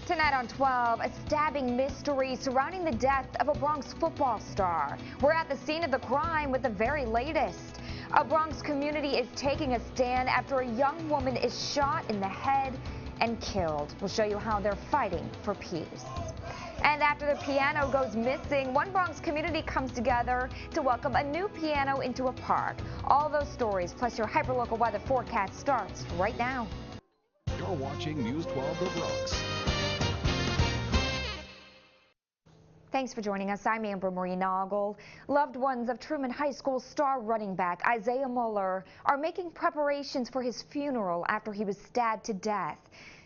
Tonight on 12, a stabbing mystery surrounding the death of a Bronx football star. We're at the scene of the crime with the very latest. A Bronx community is taking a stand after a young woman is shot in the head and killed. We'll show you how they're fighting for peace. And after the piano goes missing, one Bronx community comes together to welcome a new piano into a park. All those stories plus your hyperlocal weather forecast starts right now. You're watching News 12 The Bronx. Thanks for joining us. I'm Amber Marie Noggle. Loved ones of Truman High School star running back Isaiah Muller are making preparations for his funeral after he was stabbed to death.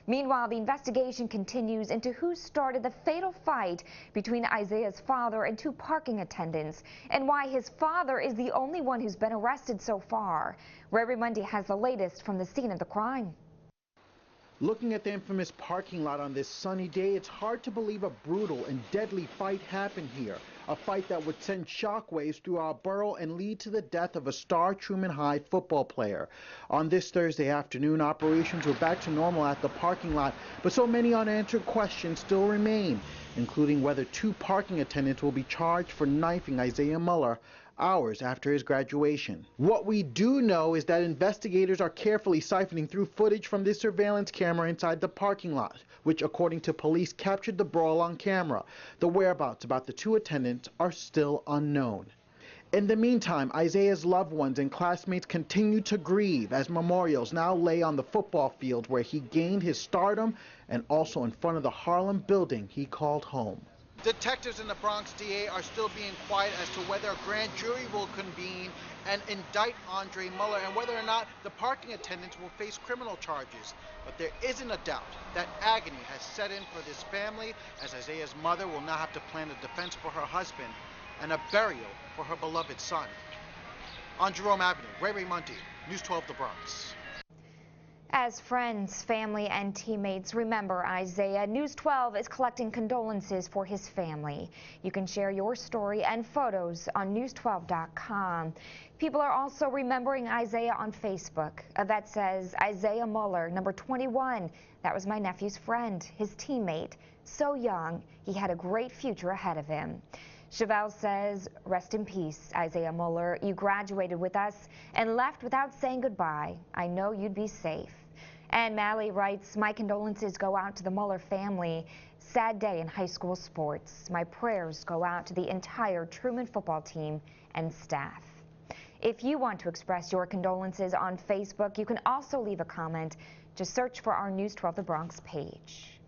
Meanwhile, the investigation continues into who started the fatal fight between Isaiah's father and two parking attendants, and why his father is the only one who's been arrested so far. Ray Raimondi has the latest from the scene of the crime. Looking at the infamous parking lot on this sunny day, it's hard to believe a brutal and deadly fight happened here. A fight that would send shockwaves through our borough and lead to the death of a star Truman High football player. On this Thursday afternoon, operations were back to normal at the parking lot, but so many unanswered questions still remain, including whether two parking attendants will be charged for knifing Isaiah Muller hours after his graduation. What we do know is that investigators are carefully siphoning through footage from this surveillance camera inside the parking lot, which, according to police, captured the brawl on camera. The whereabouts about the two attendants are still unknown. In the meantime, Isaiah's loved ones and classmates continue to grieve as memorials now lay on the football field where he gained his stardom and also in front of the Harlem building he called home. Detectives in the Bronx DA are still being quiet as to whether a grand jury will convene and indict Andre Muller and whether or not the parking attendants will face criminal charges. But there isn't a doubt that agony has set in for this family, as Isaiah's mother will now have to plan a defense for her husband and a burial for her beloved son. On Jerome Avenue, Ray Raimondi, News 12 The Bronx. As friends, family, and teammates remember Isaiah, News 12 is collecting condolences for his family. You can share your story and photos on news12.com. People are also remembering Isaiah on Facebook. Yvette says, Isaiah Muller, number 21. That was my nephew's friend, his teammate. So young, he had a great future ahead of him. Chevelle says, rest in peace, Isaiah Muller. You graduated with us and left without saying goodbye. I know you'd be safe. And Mally writes, my condolences go out to the Muller family. Sad day in high school sports. My prayers go out to the entire Truman football team and staff. If you want to express your condolences on Facebook, you can also leave a comment. Just search for our News 12 The Bronx page.